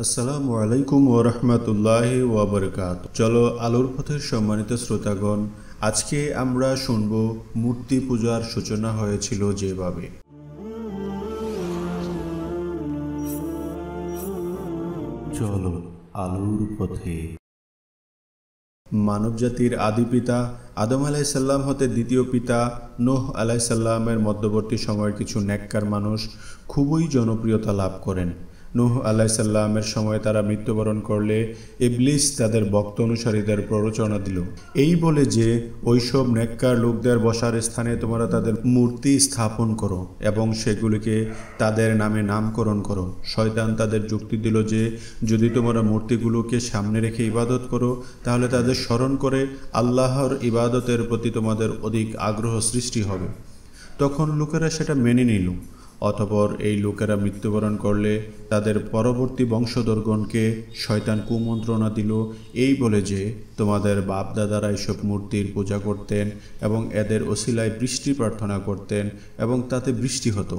আসসালামু আলাইকুম ওয়া রাহমাতুল্লাহি ওয়া বারাকাতুহু। চলো আলোর পথের সম্মানিত শ্রোতাগণ, আজকে আমরা শুনব মূর্তি পূজার সূচনা হয়েছিল যেভাবে। চলো আলোর পথে। মানবজাতির আদি পিতা আদম আলাইসাল্লাম হতে দ্বিতীয় পিতা নূহ আলাইসাল্লামের মধ্যবর্তী সময়ের কিছু নেককার মানুষ খুবই জনপ্রিয়তা লাভ করেন। নূহ আলাইসাল্লামের সময় তারা মৃত্যুবরণ করলে ইবলিস তাদের ভক্ত অনুসারীদের প্ররোচনা দিল, এই বলে যে ওইসব নেককার লোকদের বসার স্থানে তোমরা তাদের মূর্তি স্থাপন করো এবং সেগুলিকে তাদের নামে নামকরণ করো। শয়তান তাদের যুক্তি দিল যে যদি তোমরা মূর্তিগুলোকে সামনে রেখে ইবাদত করো তাহলে তাদের স্মরণ করে আল্লাহর ইবাদতের প্রতি তোমাদের অধিক আগ্রহ সৃষ্টি হবে। তখন লোকেরা সেটা মেনে নিল। অতঃপর এই লোকেরা মৃত্যুবরণ করলে তাদের পরবর্তী বংশধরগণকে শয়তান কুমন্ত্রণা দিল, এই বলে যে তোমাদের বাপদাদারা এসব মূর্তির পূজা করতেন এবং এদের ওসিলায় বৃষ্টি প্রার্থনা করতেন এবং তাতে বৃষ্টি হতো।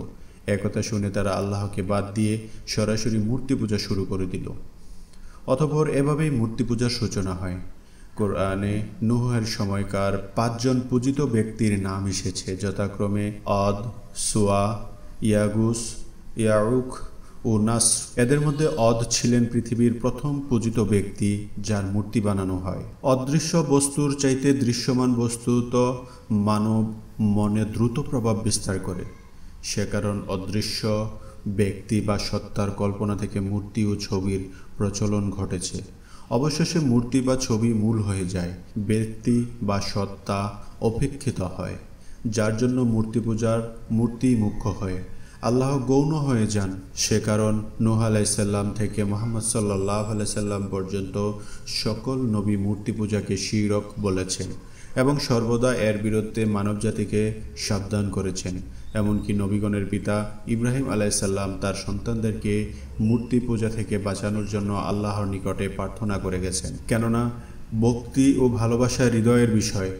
একথা শুনে তারা আল্লাহকে বাদ দিয়ে সরাসরি মূর্তি পূজা শুরু করে দিল। অতঃপর এভাবেই মূর্তি পূজার সূচনা হয়। কোরআনে নূহের সময়কার 5 জন পূজিত ব্যক্তির নাম এসেছে, যথাক্রমে অদ, সুয়া, ইয়াগুস, ইয়াউক ও নাসর। এদের মধ্যে অদ ছিলেন পৃথিবীর প্রথম পূজিত ব্যক্তি যার মূর্তি বানানো হয়। অদৃশ্য বস্তুর চাইতে দৃশ্যমান বস্তু তো মানব মনে দ্রুত প্রভাব বিস্তার করে, সে কারণ অদৃশ্য ব্যক্তি বা সত্তার কল্পনা থেকে মূর্তি ও ছবির প্রচলন ঘটেছে। অবশেষে মূর্তি বা ছবি মূল হয়ে যায়, ব্যক্তি বা সত্তা অপেক্ষিত হয়, যার জন্য মূর্তি পূজার মূর্তি মুখ্য হয়, আল্লাহ গৌণ হয়ে যান। সে কারণ নূহ আলাইসাল্লাম থেকে মুহাম্মদ সাল্লাল্লাহু আলাইহি সাল্লাম পর্যন্ত সকল নবী মূর্তি পূজাকে শিরক বলেছেন এবং সর্বদা এর বিরুদ্ধে মানবজাতিকে সাবধান করেছেন। এমনকি নবীগণের পিতা ইব্রাহিম আলাইসাল্লাম তার সন্তানদেরকে মূর্তি পূজা থেকে বাঁচানোর জন্য আল্লাহর নিকটে প্রার্থনা করে গেছেন, কেননা ভক্তি ও ভালোবাসা হৃদয়ের বিষয়,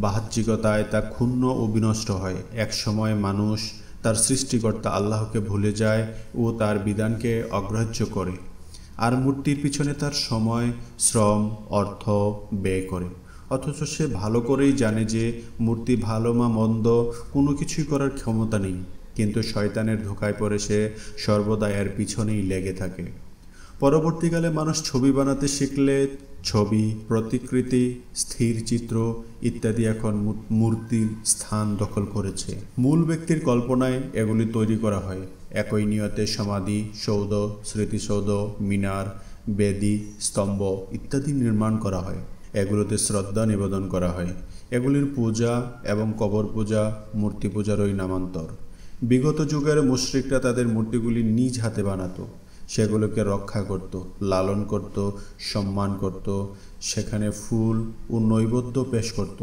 বাহ্যিকতায় তা ক্ষুণ্ণ ও বিনষ্ট হয়। এক সময় মানুষ তার সৃষ্টিকর্তা আল্লাহকে ভুলে যায় ও তার বিধানকে অগ্রাহ্য করে, আর মূর্তির পিছনে তার সময়, শ্রম, অর্থ ব্যয় করে। অথচ সে ভালো করেই জানে যে মূর্তি ভালো বা মন্দ কোনো কিছুই করার ক্ষমতা নেই, কিন্তু শয়তানের ধোঁকায় পড়ে সে সর্বদা এর পিছনেই লেগে থাকে। পরবর্তীকালে মানুষ ছবি বানাতে শিখলে ছবি, প্রতিকৃতি, স্থির চিত্র ইত্যাদি এখন মূর্তির স্থান দখল করেছে। মূল ব্যক্তির কল্পনায় এগুলি তৈরি করা হয়। একই নিয়তে সমাধি, সৌধ, স্মৃতিসৌধ, মিনার, বেদি, স্তম্ভ ইত্যাদি নির্মাণ করা হয়। এগুলোতে শ্রদ্ধা নিবেদন করা হয়। এগুলির পূজা এবং কবর পূজা মূর্তি পূজারই নামান্তর। বিগত যুগের মুশরিকরা তাদের মূর্তিগুলি নিজ হাতে বানাতো, সেগুলোকে রক্ষা করত, লালন করত, সম্মান করত, সেখানে ফুল ও নৈবেদ্য পেশ করত।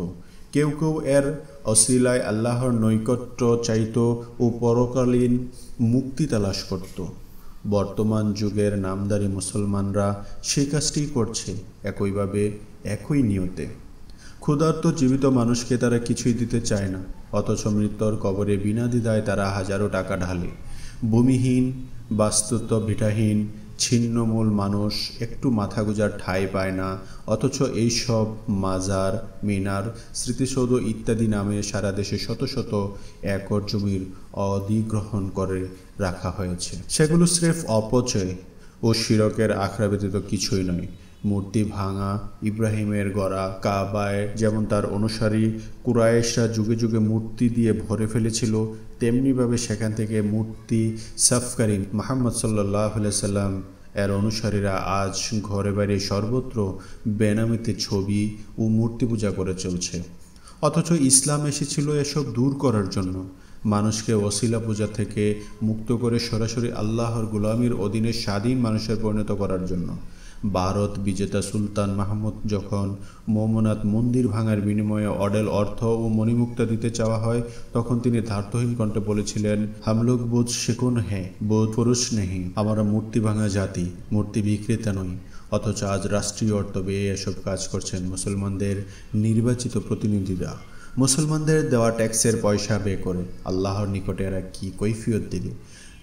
কেউ কেউ এর অসিলায় আল্লাহর নৈকট্য চাইত ও পরকালীন মুক্তি তালাশ করত। বর্তমান যুগের নামধারী মুসলমানরা সেই কাজটি করছে, একইভাবে একই নিয়তে। ক্ষুধার্ত জীবিত মানুষকে তারা কিছুই দিতে চায় না, অথচ মৃত্যুর কবরে বিনা দ্বিধায় তারা হাজারো টাকা ঢালে। ভূমিহীন, বাস্তুত্ব ভিটাহীন, ছিন্নমূল মানুষ একটু মাথা গোঁজার ঠাঁই পায় না, অথচ এইসব মাজার, মিনার, স্মৃতিসৌধ ইত্যাদি নামে সারা দেশে শত শত একর জমির অধিগ্রহণ করে রাখা হয়েছে। সেগুলো স্রেফ অপচয় ও শিরকের আখড়া ব্যতীত কিছুই নয়। মূর্তি ভাঙা, ইব্রাহিমের গড়া কাবায় যেমন তার অনুসারী কুরাইশরা যুগে যুগে মূর্তি দিয়ে ভরে ফেলেছিল, তেমনিভাবে সেখান থেকে মূর্তি সাফকারী মুহাম্মদ সাল্লাল্লাহু আলাইহি সাল্লাম এর অনুসারীরা আজ ঘরে বাইরে সর্বত্র বেনামিতে ছবি ও মূর্তি পূজা করে চলছে। অথচ ইসলাম এসেছিল এসব দূর করার জন্য, মানুষকে ওসিলা পূজা থেকে মুক্ত করে সরাসরি আল্লাহর গোলামির অধীনে স্বাধীন মানুষের পরিণত করার জন্য। ভারত বিজেতা সুলতান মাহমুদ যখন মোমনাথ মন্দির ভাঙার বিনিময়ে অডেল অর্থ ও মণিমুক্তা দিতে চাওয়া হয়, তখন তিনি ধার্তহীন কণ্ঠে বলেছিলেন, হামলোক বোধ শিকুন হ্যাঁ, বোধ পুরুষ নেই, আমরা মূর্তি ভাঙা জাতি, মূর্তি বিক্রেতা নই। অথচ আজ রাষ্ট্রীয় অর্থ ব্যয়ে এসব কাজ করছেন মুসলমানদের নির্বাচিত প্রতিনিধিরা। মুসলমানদের দেওয়া ট্যাক্সের পয়সা ব্যয় করে আল্লাহর নিকটে এরা কি কৈফিয়ত দিবে?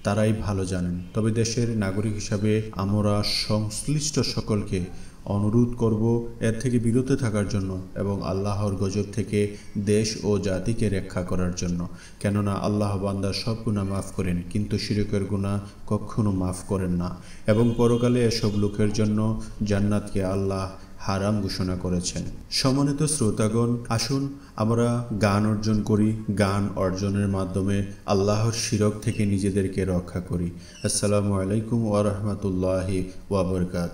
তারাই ভালো জানেন। তবে দেশের নাগরিক হিসাবে আমরা সংশ্লিষ্ট সকলকে অনুরোধ করব এর থেকে বিরত থাকার জন্য এবং আল্লাহর গজব থেকে দেশ ও জাতিকে রক্ষা করার জন্য। কেননা আল্লাহ বান্দার সব গুনাহ মাফ করেন, কিন্তু শিরকের গুনাহ কখনো মাফ করেন না। এবং পরকালে এসব লোকের জন্য জান্নাতকে আল্লাহ হারাম ঘোষণা করেছেন। সম্মানিত শ্রোতাগণ, আসুন আমরা জ্ঞান অর্জন করি, জ্ঞান অর্জনের মাধ্যমে আল্লাহর শিরক থেকে নিজেদেরকে রক্ষা করি। আসসালামু আলাইকুম ওয়া রাহমাতুল্লাহি ওয়া বারাকাতুহু।